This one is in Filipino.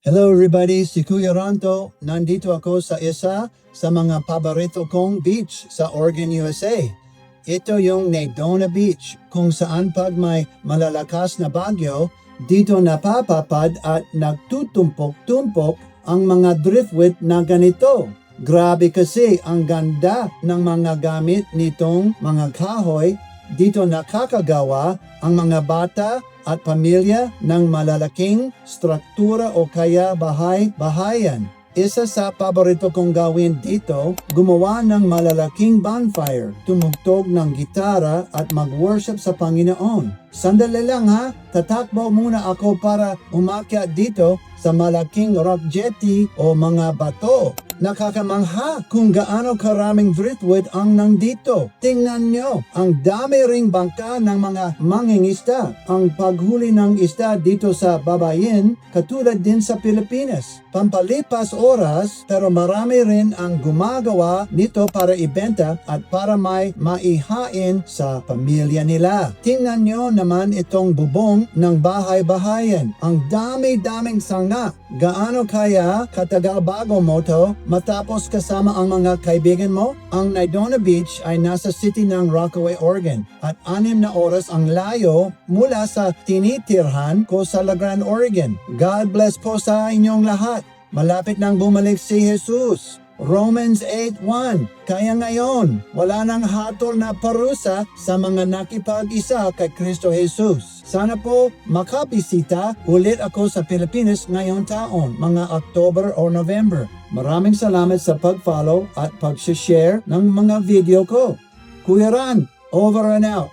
Hello everybody, si Kuya Ranto. Nandito ako sa isa sa mga paborito kong beach sa Oregon, USA. Ito yung Nadona Beach, kung saan pag may malalakas na bagyo, dito napapapad at nagtutumpok-tumpok ang mga driftwood na ganito. Grabe kasi ang ganda ng mga gamit nitong mga kahoy. Dito nakakagawa ang mga bata at pamilya ng malalaking struktura o kaya bahay-bahayan. Isa sa paborito kong gawin dito, gumawa ng malalaking bonfire, tumugtog ng gitara at mag-worship sa Panginoon. Sandali lang ha, tatakbo muna ako para umakyat dito sa malaking rock jetty o mga bato. Nakakamangha kung gaano karaming driftwood ang nandito. Tingnan nyo, ang dami ring bangka ng mga mangingisda. Ang paghuli ng isda dito sa Babayin, katulad din sa Pilipinas. Pampalipas oras, pero marami rin ang gumagawa nito para ibenta at para may maihain sa pamilya nila. Tingnan nyo naman itong bubong ng bahay-bahayan. Ang dami-daming sanga. Gaano kaya katagal bago mo to matapos kasama ang mga kaibigan mo? Ang Nadona Beach ay nasa city ng Rockaway, Oregon at 6 na oras ang layo mula sa tinitirhan ko sa La Grande, Oregon. God bless po sa inyong lahat. Malapit nang bumalik si Jesus. Romans 8:1. Kaya ngayon, wala nang hatol na parusa sa mga nakipag-isa kay Kristo Jesus. Sana po makabisita ulit ako sa Pilipinas ngayong taon, mga October or November. Maraming salamat sa pag-follow at pag-share ng mga video ko. Kuya Ran, over and out.